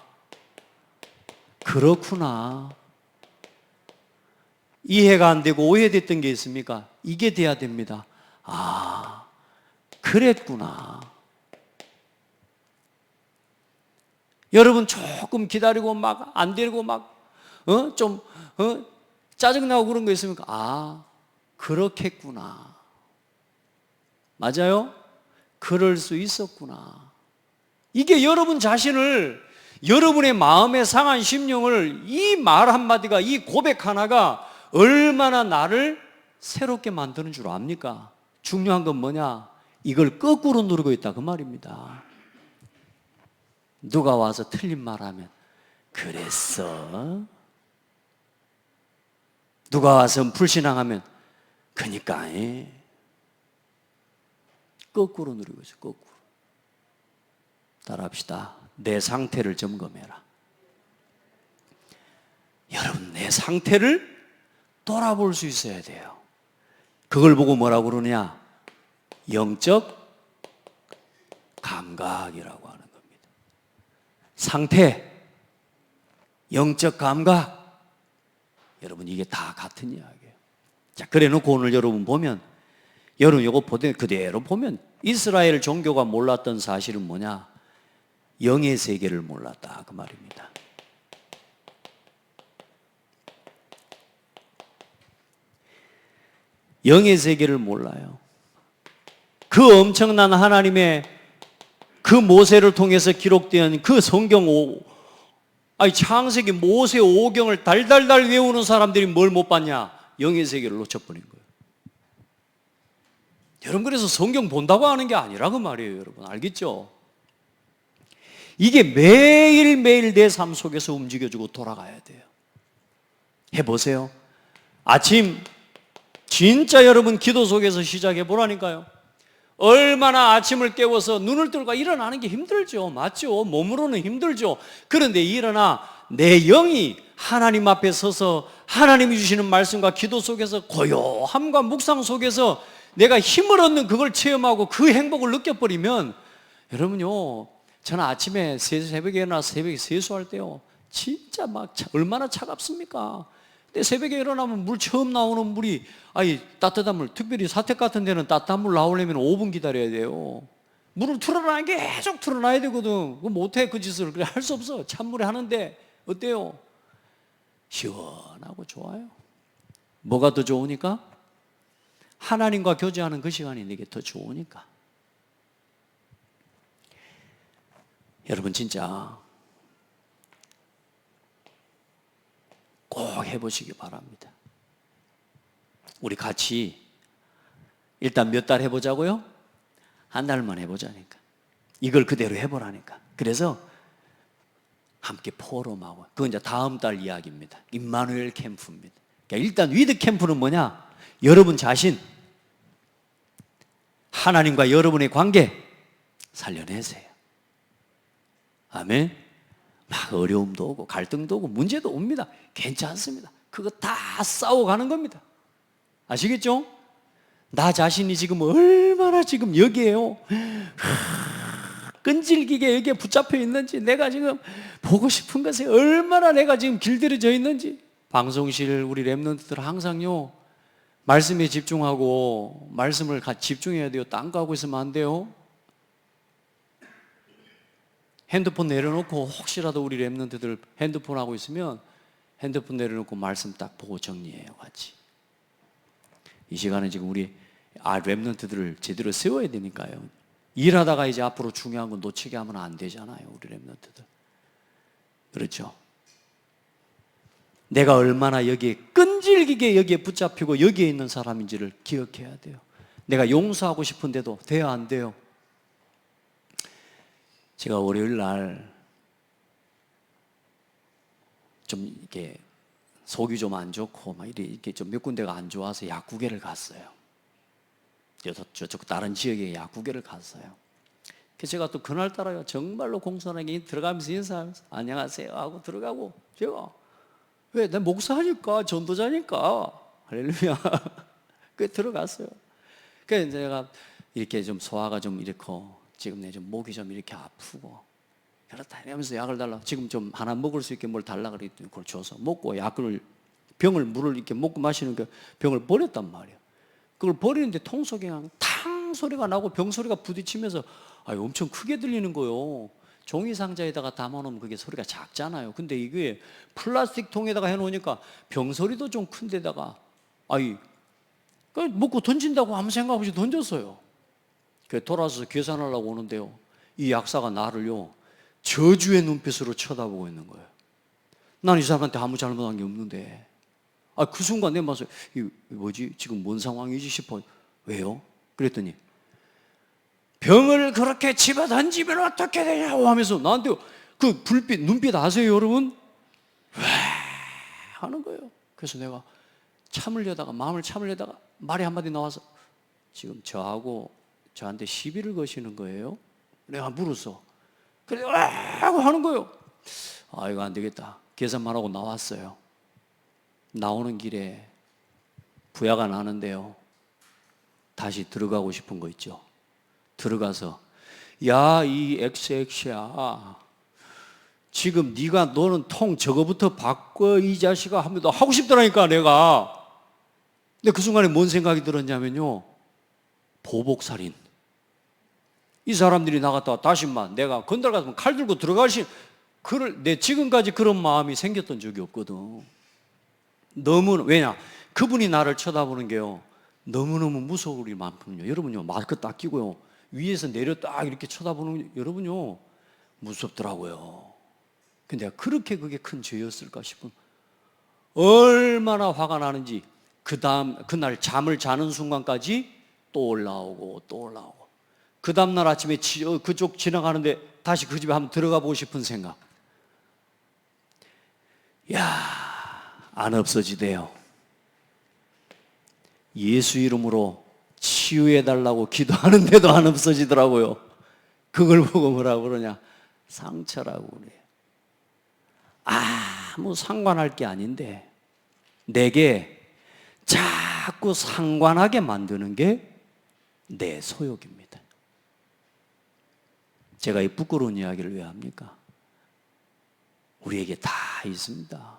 그렇구나. 이해가 안 되고 오해됐던 게 있습니까? 이게 돼야 됩니다. 아, 그랬구나. 여러분 조금 기다리고 막 안 되고 막 짜증나고 그런 거 있습니까? 아, 그렇겠구나. 맞아요? 그럴 수 있었구나. 이게 여러분 자신을, 여러분의 마음의 상한 심령을 이 말 한마디가, 이 고백 하나가 얼마나 나를 새롭게 만드는 줄 압니까? 중요한 건 뭐냐? 이걸 거꾸로 누르고 있다 그 말입니다. 누가 와서 틀린 말하면 그랬어? 누가 와서 불신앙하면 그니까 거꾸로 누리고 있어요. 거꾸로. 따라합시다. 내 상태를 점검해라. 여러분, 내 상태를 돌아볼 수 있어야 돼요. 그걸 보고 뭐라고 그러냐? 영적 감각이라고 하는 겁니다. 상태, 영적 감각. 여러분, 이게 다 같은 이야기예요. 자, 그래 놓고 오늘 여러분 보면, 여러분 이거 그대로 보면 이스라엘 종교가 몰랐던 사실은 뭐냐? 영의 세계를 몰랐다 그 말입니다. 영의 세계를 몰라요. 그 엄청난 하나님의 그 모세를 통해서 기록된 그 성경 창세기 모세 5경을 달달달 외우는 사람들이 뭘 못 봤냐? 영의 세계를 놓쳐버린 거예요. 여러분, 그래서 성경 본다고 하는 게 아니라 그 말이에요. 여러분 알겠죠? 이게 매일매일 내 삶 속에서 움직여주고 돌아가야 돼요. 해보세요. 아침 진짜 여러분 기도 속에서 시작해 보라니까요. 얼마나 아침을 깨워서 눈을 뜨고 일어나는 게 힘들죠. 맞죠? 몸으로는 힘들죠. 그런데 일어나 내 영이 하나님 앞에 서서 하나님이 주시는 말씀과 기도 속에서 고요함과 묵상 속에서 내가 힘을 얻는 그걸 체험하고 그 행복을 느껴버리면, 여러분요, 저는 아침에 새벽에 일어나서 새벽에 세수할 때요, 진짜 막 얼마나 차갑습니까? 근데 새벽에 일어나면 물 처음 나오는 물이, 따뜻한 물, 특별히 사택 같은 데는 따뜻한 물 나오려면 5분 기다려야 돼요. 물을 틀어놔야, 계속 틀어놔야 되거든. 그거 못해, 그 짓을. 그래, 할 수 없어. 찬물에 하는데 어때요? 시원하고 좋아요. 뭐가 더 좋으니까? 하나님과 교제하는 그 시간이 내게 더 좋으니까. 여러분 진짜 꼭 해보시기 바랍니다. 우리 같이 일단 몇 달 해보자고요? 한 달만 해보자니까. 이걸 그대로 해보라니까. 그래서 함께 포럼하고, 그건 이제 다음 달 이야기입니다. 임마누엘 캠프입니다. 그러니까 일단 위드 캠프는 뭐냐? 여러분 자신, 하나님과 여러분의 관계 살려내세요. 아멘. 막 어려움도 오고 갈등도 오고 문제도 옵니다. 괜찮습니다. 그거 다 싸워가는 겁니다. 아시겠죠? 나 자신이 지금 얼마나 지금 여기에요, 끈질기게 여기에 붙잡혀 있는지, 내가 지금 보고 싶은 것에 얼마나 내가 지금 길들여져 있는지. 방송실 우리 랩런트들 항상요, 말씀에 집중하고 말씀을 같이 집중해야 돼요. 딴 거 하고 있으면 안 돼요. 핸드폰 내려놓고, 혹시라도 우리 랩런트들 핸드폰 하고 있으면 핸드폰 내려놓고 말씀 딱 보고 정리해요. 같이. 이 시간에 지금 우리 랩런트들을 제대로 세워야 되니까요. 일하다가 이제 앞으로 중요한 건 놓치게 하면 안 되잖아요. 우리 랩런트들. 그렇죠? 내가 얼마나 여기에 끈질기게 여기에 붙잡히고 여기에 있는 사람인지를 기억해야 돼요. 내가 용서하고 싶은데도 돼야 안 돼요? 제가 월요일 날 좀 이렇게 속이 좀 안 좋고 막 이렇게 좀 몇 군데가 안 좋아서 약국에를 갔어요. 저쪽 다른 지역에 약국에를 갔어요. 그래서 제가 또 그날따라 정말로 공손하게 들어가면서 인사하면서 안녕하세요 하고 들어가고, 제가 왜? 내 목사니까, 전도자니까. 할렐루야. 그 들어갔어요. 그래서 제가 이렇게 좀 소화가 좀 이렇고, 지금 내 좀 목이 좀 이렇게 아프고, 그렇다 이러면서 약을 달라. 지금 좀 하나 먹을 수 있게 뭘 달라 그랬더니 그걸 줘서 먹고, 약을, 병을, 물을 이렇게 먹고 마시는 그 병을 버렸단 말이에요. 그걸 버리는데 통 속에 그냥 탕 소리가 나고 병 소리가 부딪히면서 엄청 크게 들리는 거요. 종이 상자에다가 담아놓으면 그게 소리가 작잖아요. 근데 이게 플라스틱 통에다가 해놓으니까 병 소리도 좀 큰데다가 먹고 던진다고 아무 생각 없이 던졌어요. 돌아서 계산하려고 오는데요, 이 약사가 나를요 저주의 눈빛으로 쳐다보고 있는 거예요. 난 이 사람한테 아무 잘못한 게 없는데. 그 순간 내 마음속에 뭐지? 지금 뭔 상황이지 싶어. 왜요? 그랬더니 병을 그렇게 집어 던지면 어떻게 되냐고 하면서 나한테 그 불빛, 눈빛 아세요 여러분? 왜 하는 거예요. 그래서 내가 마음을 참으려다가 말이 한마디 나와서 지금 저한테 시비를 거시는 거예요? 내가 물었어. 그래 하고 하는 거예요. 이거 안 되겠다. 계산만 하고 나왔어요. 나오는 길에 부야가 나는데요, 다시 들어가고 싶은 거 있죠. 들어가서 야, 이 XX야, 지금 너는 통 저거부터 바꿔 이 자식아 하면서 하고 싶더라니까 내가. 근데 그 순간에 뭔 생각이 들었냐면요, 보복살인. 이 사람들이 나갔다가 다시만 내가 건달같으면 칼 들고 들어가시, 내 지금까지 그런 마음이 생겼던 적이 없거든. 왜냐? 그분이 나를 쳐다보는 게요, 너무너무 무서울 만큼요. 여러분요, 마스크 딱 끼고요, 위에서 내려 딱 이렇게 쳐다보는 여러분요, 무섭더라고요. 근데 내가 그렇게 그게 큰 죄였을까 싶은, 얼마나 화가 나는지 그날 잠을 자는 순간까지 또 올라오고 또 올라오고, 그 다음날 아침에 그쪽 지나가는데 다시 그 집에 한번 들어가 보고 싶은 생각. 안 없어지대요. 예수 이름으로 치유해달라고 기도하는데도 안 없어지더라고요. 그걸 보고 뭐라고 그러냐, 상처라고 그래요. 아무 상관할 게 아닌데 내게 자꾸 상관하게 만드는 게 내 소욕입니다. 제가 이 부끄러운 이야기를 왜 합니까? 우리에게 다 있습니다.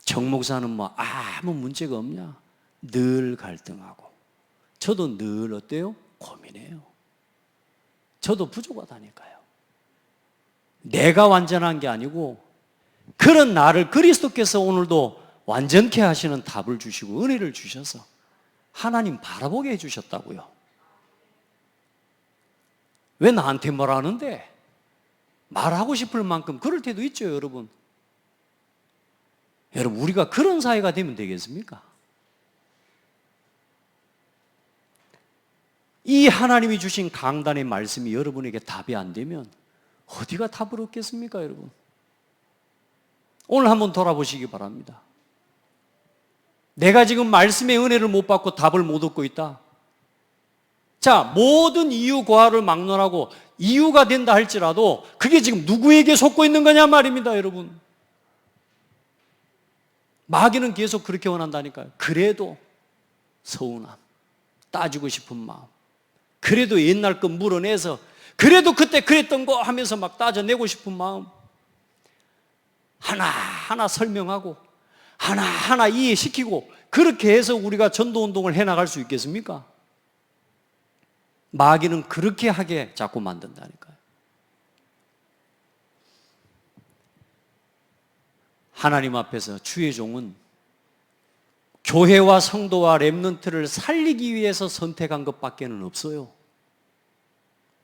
정 목사는 아무 문제가 없냐? 늘 갈등하고. 저도 늘 어때요? 고민해요. 저도 부족하다니까요. 내가 완전한 게 아니고 그런 나를 그리스도께서 오늘도 완전케 하시는 답을 주시고 은혜를 주셔서 하나님 바라보게 해주셨다고요. 왜 나한테 말하는데? 말하고 싶을 만큼 그럴 때도 있죠, 여러분. 여러분, 우리가 그런 사회가 되면 되겠습니까? 이 하나님이 주신 강단의 말씀이 여러분에게 답이 안 되면 어디가 답을 얻겠습니까, 여러분? 오늘 한번 돌아보시기 바랍니다. 내가 지금 말씀의 은혜를 못 받고 답을 못 얻고 있다. 자, 모든 이유 고하를 막론하고 이유가 된다 할지라도 그게 지금 누구에게 속고 있는 거냐 말입니다, 여러분. 마귀는 계속 그렇게 원한다니까요. 그래도 서운함, 따지고 싶은 마음, 그래도 옛날 거 물어내서 그래도 그때 그랬던 거 하면서 막 따져내고 싶은 마음, 하나하나 설명하고 하나하나 이해시키고, 그렇게 해서 우리가 전도운동을 해나갈 수 있겠습니까? 마귀는 그렇게 하게 자꾸 만든다니까요. 하나님 앞에서 주의 종은 교회와 성도와 렘넌트를 살리기 위해서 선택한 것밖에는 없어요.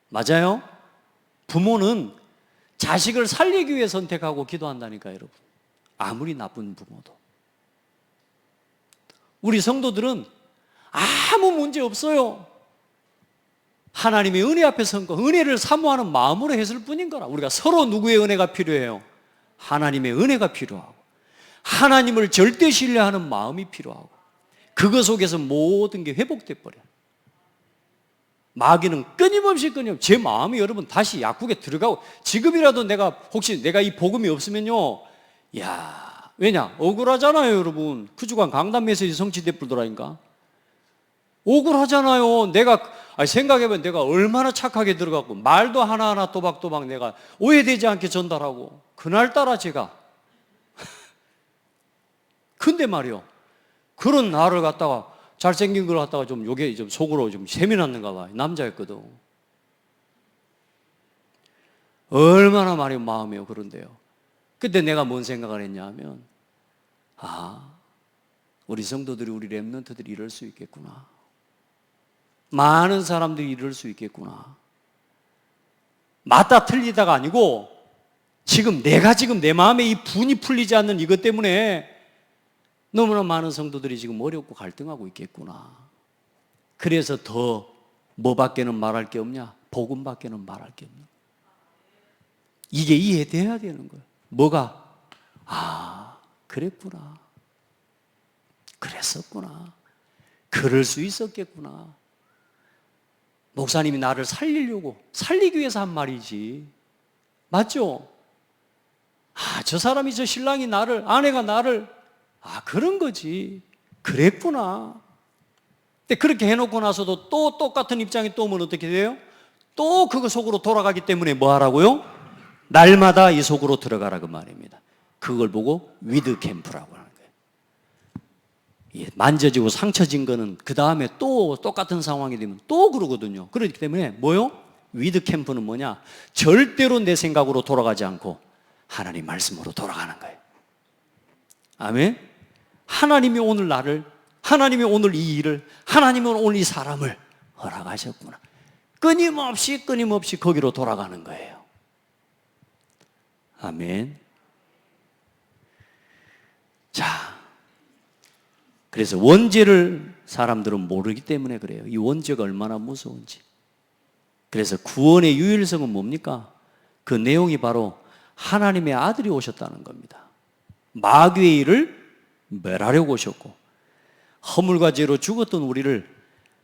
맞아요? 부모는 자식을 살리기 위해 선택하고 기도한다니까요, 여러분. 아무리 나쁜 부모도. 우리 성도들은 아무 문제 없어요. 하나님의 은혜 앞에 선 거, 은혜를 사모하는 마음으로 했을 뿐인 거라. 우리가 서로 누구의 은혜가 필요해요? 하나님의 은혜가 필요하고, 하나님을 절대 신뢰하는 마음이 필요하고, 그것 속에서 모든 게 회복돼 버려요. 마귀는 끊임없이 제 마음이 여러분 다시 약국에 들어가고, 지금이라도 혹시 내가 이 복음이 없으면요, 왜냐? 억울하잖아요, 여러분. 그 주간 강단 메시지 성취돼 불더라니까. 억울하잖아요. 생각해보면 내가 얼마나 착하게 들어갔고, 말도 하나하나 또박또박 내가 오해되지 않게 전달하고, 그날따라 제가. 근데 말이요, 그런 나를 갖다가 잘생긴 걸 갖다가 좀 요게 좀 속으로 좀 셈이 났는가 봐. 남자였거든. 얼마나 많이 마음이요. 그런데요. 그때 내가 뭔 생각을 했냐 하면, 우리 성도들이, 우리 렘넌트들이 이럴 수 있겠구나. 많은 사람들이 이럴 수 있겠구나. 맞다 틀리다가 아니고 내가 지금 내 마음에 이 분이 풀리지 않는 이것 때문에 너무나 많은 성도들이 지금 어렵고 갈등하고 있겠구나. 그래서 더 뭐밖에는 말할 게 없냐? 복음밖에는 말할 게 없는. 이게 이해돼야 되는 거예요. 뭐가? 그랬구나. 그랬었구나. 그럴 수 있었겠구나. 목사님이 나를 살리기 위해서 한 말이지. 맞죠? 저 사람이, 저 신랑이 아내가 나를, 그런 거지. 그랬구나. 근데 그렇게 해놓고 나서도 또 똑같은 입장이 또 오면 어떻게 돼요? 또 그거 속으로 돌아가기 때문에 뭐 하라고요? 날마다 이 속으로 들어가라 그 말입니다. 그걸 보고 위드 캠프라고 하는 거예요. 만져지고 상처진 거는 그 다음에 또 똑같은 상황이 되면 또 그러거든요. 그렇기 때문에 뭐요? 위드 캠프는 뭐냐? 절대로 내 생각으로 돌아가지 않고 하나님 말씀으로 돌아가는 거예요. 아멘? 하나님이 오늘 하나님이 오늘 이 일을, 하나님이 오늘 이 사람을 허락하셨구나. 끊임없이 거기로 돌아가는 거예요. 아멘. 자, 그래서 원죄를 사람들은 모르기 때문에 그래요. 이 원죄가 얼마나 무서운지. 그래서 구원의 유일성은 뭡니까? 그 내용이 바로 하나님의 아들이 오셨다는 겁니다. 마귀의 일을 멸하려고 오셨고, 허물과 죄로 죽었던 우리를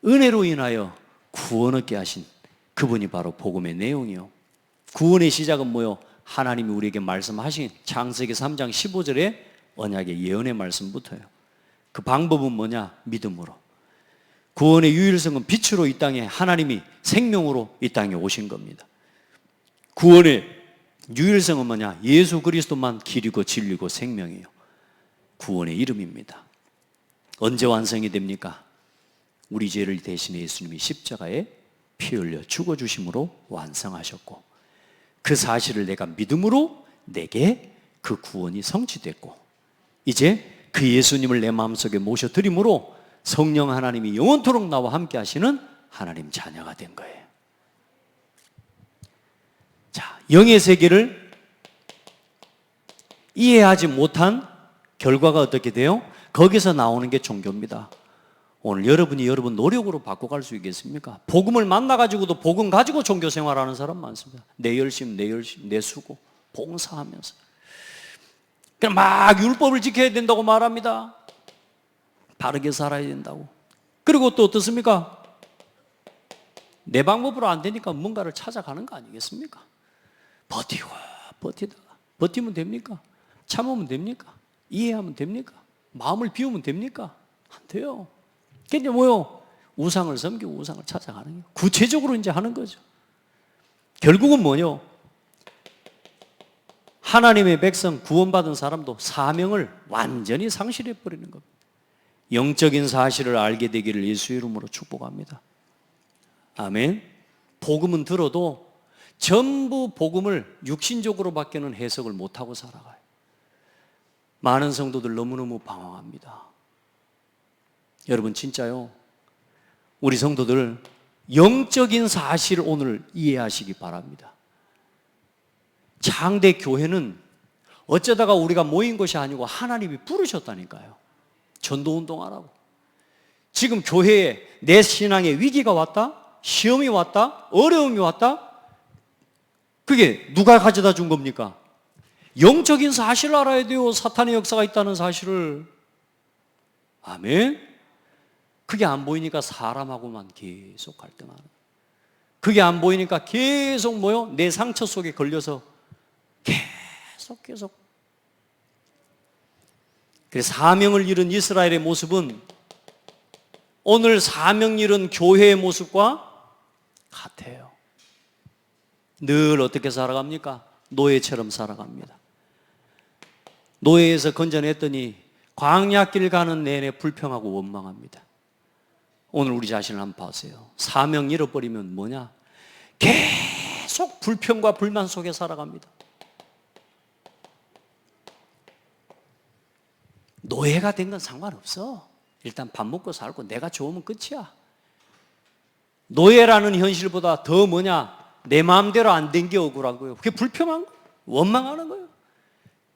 은혜로 인하여 구원 얻게 하신 그분이 바로 복음의 내용이요. 구원의 시작은 뭐요? 하나님이 우리에게 말씀하신 창세기 3장 15절의 언약의 예언의 말씀부터요. 그 방법은 뭐냐? 믿음으로. 구원의 유일성은 빛으로 이 땅에, 하나님이 생명으로 이 땅에 오신 겁니다. 구원의 유일성은 뭐냐? 예수 그리스도만 길이고 진리고 생명이에요. 구원의 이름입니다. 언제 완성이 됩니까? 우리 죄를 대신해 예수님이 십자가에 피 흘려 죽어주심으로 완성하셨고, 그 사실을 내가 믿음으로 내게 그 구원이 성취됐고, 이제 그 예수님을 내 마음속에 모셔드림으로 성령 하나님이 영원토록 나와 함께 하시는 하나님 자녀가 된 거예요. 자, 영의 세계를 이해하지 못한 결과가 어떻게 돼요? 거기서 나오는 게 종교입니다. 오늘 여러분이 여러분 노력으로 바꿔갈 수 있겠습니까? 복음을 만나가지고도 복음 가지고 종교 생활하는 사람 많습니다. 내 열심, 내 수고, 봉사하면서. 그냥 막 율법을 지켜야 된다고 말합니다. 바르게 살아야 된다고. 그리고 또 어떻습니까? 내 방법으로 안 되니까 뭔가를 찾아가는 거 아니겠습니까? 버티면 됩니까? 참으면 됩니까? 이해하면 됩니까? 마음을 비우면 됩니까? 안 돼요. 그게 뭐요? 우상을 섬기고 우상을 찾아가는 거예요. 구체적으로 이제 하는 거죠. 결국은 뭐요? 하나님의 백성, 구원받은 사람도 사명을 완전히 상실해버리는 겁니다. 영적인 사실을 알게 되기를 예수 이름으로 축복합니다. 아멘. 복음은 들어도 전부 복음을 육신적으로 밖에는 해석을 못하고 살아가요. 많은 성도들 너무너무 방황합니다. 여러분 진짜요, 우리 성도들 영적인 사실을 오늘 이해하시기 바랍니다. 장대 교회는 어쩌다가 우리가 모인 것이 아니고 하나님이 부르셨다니까요. 전도운동하라고. 지금 교회에 내 신앙에 위기가 왔다, 시험이 왔다, 어려움이 왔다, 그게 누가 가져다 준 겁니까? 영적인 사실을 알아야 돼요. 사탄의 역사가 있다는 사실을. 아멘. 그게 안 보이니까 사람하고만 계속 갈등하는, 그게 안 보이니까 계속 뭐요? 내 상처 속에 걸려서 계속. 그래서 사명을 잃은 이스라엘의 모습은 오늘 사명 잃은 교회의 모습과 같아요. 늘 어떻게 살아갑니까? 노예처럼 살아갑니다. 노예에서 건져냈더니 광야길 가는 내내 불평하고 원망합니다. 오늘 우리 자신을 한번 보세요. 사명 잃어버리면 뭐냐? 계속 불평과 불만 속에 살아갑니다. 노예가 된 건 상관없어. 일단 밥 먹고 살고 내가 좋으면 끝이야. 노예라는 현실보다 더 뭐냐? 내 마음대로 안 된 게 억울한 거예요. 그게 불평한 거예요. 원망하는 거예요.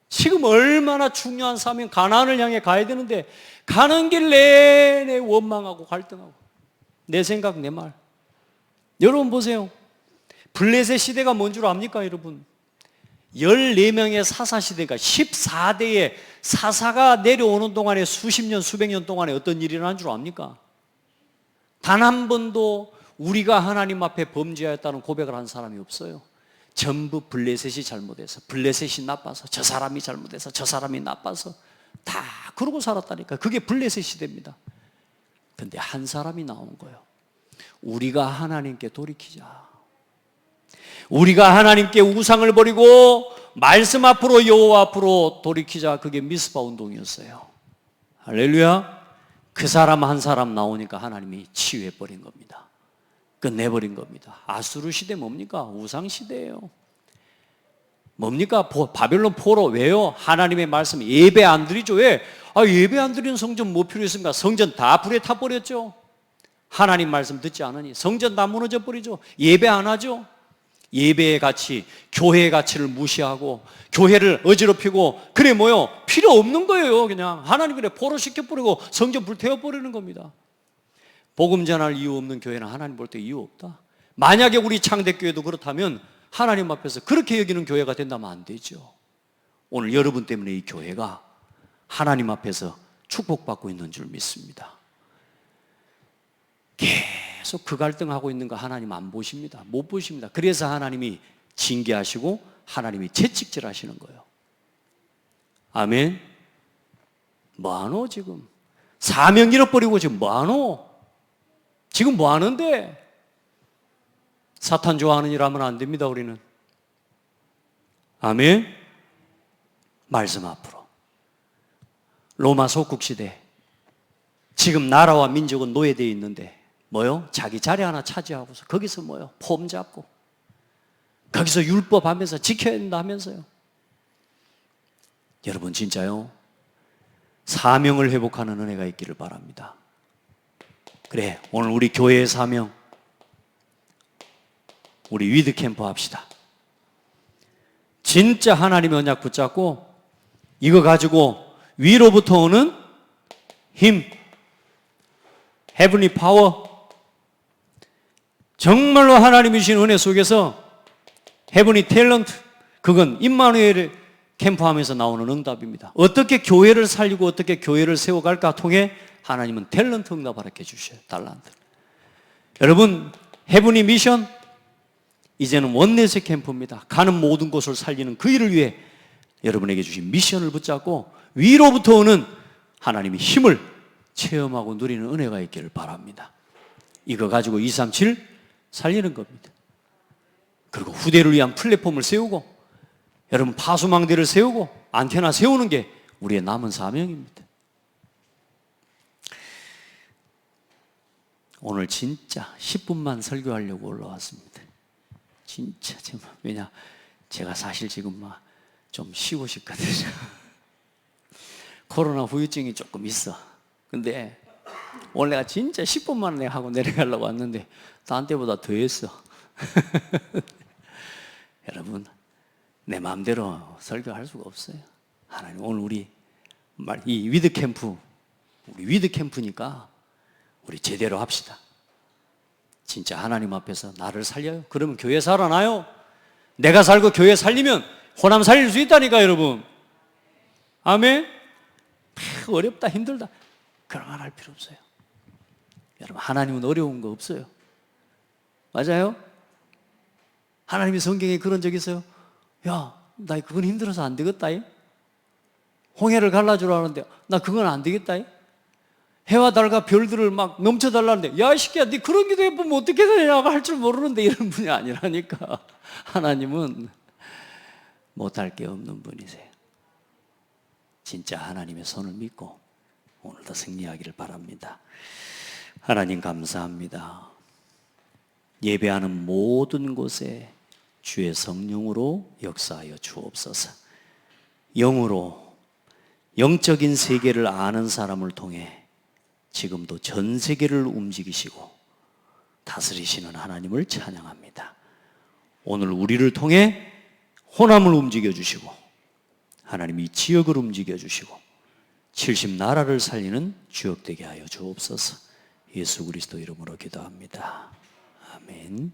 지금 얼마나 중요한 사명, 가나안을 향해 가야 되는데 가는 길 내내 원망하고 갈등하고, 내 생각 내 말. 여러분 보세요. 블레셋 시대가 뭔 줄 압니까 여러분? 14명의 사사 시대가 14대의 사사가 내려오는 동안에 수십 년 수백 년 동안에 어떤 일이 일어난 줄 압니까? 단 한 번도 우리가 하나님 앞에 범죄하였다는 고백을 한 사람이 없어요. 전부 블레셋이 잘못해서, 블레셋이 나빠서, 저 사람이 잘못해서, 저 사람이 나빠서 다 그러고 살았다니까. 그게 블레셋 시대입니다. 근데 한 사람이 나온 거예요. 우리가 하나님께 돌이키자. 우리가 하나님께 우상을 버리고 말씀 앞으로, 여호와 앞으로 돌이키자. 그게 미스바 운동이었어요. 할렐루야. 그 사람 한 사람 나오니까 하나님이 치유해버린 겁니다. 끝내버린 겁니다. 아수르 시대 뭡니까? 우상 시대예요. 뭡니까? 바벨론 포로. 왜요? 하나님의 말씀 예배 안 드리죠. 왜? 예배 안 드리는 성전 뭐 필요 있습니까? 성전 다 불에 타버렸죠. 하나님 말씀 듣지 않으니 성전 다 무너져 버리죠. 예배 안 하죠. 예배의 가치, 교회의 가치를 무시하고 교회를 어지럽히고, 그래 뭐요? 필요 없는 거예요. 그냥 하나님 그래 포로 시켜버리고 성전 불태워버리는 겁니다. 복음 전할 이유 없는 교회는 하나님 볼 때 이유 없다. 만약에 우리 창대교회도 그렇다면 하나님 앞에서 그렇게 여기는 교회가 된다면 안 되죠. 오늘 여러분 때문에 이 교회가 하나님 앞에서 축복받고 있는 줄 믿습니다. 계속 그 갈등하고 있는 거 하나님 안 보십니다. 못 보십니다. 그래서 하나님이 징계하시고 하나님이 채찍질 하시는 거예요. 아멘. 뭐하노 지금? 사명 잃어버리고 지금 뭐하노? 지금 뭐하는데? 사탄 좋아하는 일 하면 안 됩니다. 우리는. 아멘. 말씀 앞으로. 로마 속국시대, 지금 나라와 민족은 노예되어 있는데 뭐요? 자기 자리 하나 차지하고서 거기서 뭐요? 폼 잡고 거기서 율법하면서 지켜야 된다 하면서요. 여러분 진짜요? 사명을 회복하는 은혜가 있기를 바랍니다. 그래, 오늘 우리 교회의 사명, 우리 위드캠프 합시다. 진짜 하나님의 언약 붙잡고 이거 가지고 위로부터 오는 힘, 헤븐리 파워, 정말로 하나님이 주신 은혜 속에서 헤븐리 탤런트, 그건 임마누엘 캠프하면서 나오는 응답입니다. 어떻게 교회를 살리고 어떻게 교회를 세워갈까 통해 하나님은 탤런트 응답 허락해 주셔요. 달란트. 여러분, 헤븐리 미션, 이제는 원내세 캠프입니다. 가는 모든 곳을 살리는 그 일을 위해 여러분에게 주신 미션을 붙잡고 위로부터 오는 하나님의 힘을 체험하고 누리는 은혜가 있기를 바랍니다. 이거 가지고 237 살리는 겁니다. 그리고 후대를 위한 플랫폼을 세우고 여러분 파수망대를 세우고 안테나 세우는 게 우리의 남은 사명입니다. 오늘 진짜 10분만 설교하려고 올라왔습니다. 진짜 정말. 왜냐, 제가 사실 지금 막 좀 쉬고 싶거든요. 코로나 후유증이 조금 있어. 근데 오늘 내가 진짜 10분만 내가 하고 내려가려고 왔는데 딴 때보다 더 했어. 여러분, 내 마음대로 설교할 수가 없어요. 하나님, 오늘 우리 이 위드캠프, 우리 위드캠프니까 우리 제대로 합시다. 진짜 하나님 앞에서 나를 살려요? 그러면 교회 살아나요? 내가 살고 교회 살리면 호남 살릴 수 있다니까 여러분. 아멘. 어렵다 힘들다 그런 말 할 필요 없어요. 여러분, 하나님은 어려운 거 없어요. 맞아요? 하나님이 성경에 그런 적 있어요? 야, 나 그건 힘들어서 안 되겠다. 홍해를 갈라주라 하는데 나 그건 안 되겠다. 해와 달과 별들을 막 넘쳐달라는데 야, 이 새끼야, 네 그런 기도 해보면 어떻게 되냐고 할 줄 모르는데, 이런 분이 아니라니까. 하나님은 못할 게 없는 분이세요. 진짜 하나님의 손을 믿고 오늘도 승리하기를 바랍니다. 하나님 감사합니다. 예배하는 모든 곳에 주의 성령으로 역사하여 주옵소서. 영으로 영적인 세계를 아는 사람을 통해 지금도 전 세계를 움직이시고 다스리시는 하나님을 찬양합니다. 오늘 우리를 통해 호남을 움직여 주시고 하나님 이 지역을 움직여 주시고 70나라를 살리는 주역 되게 하여 주옵소서. 예수 그리스도 이름으로 기도합니다. 아멘.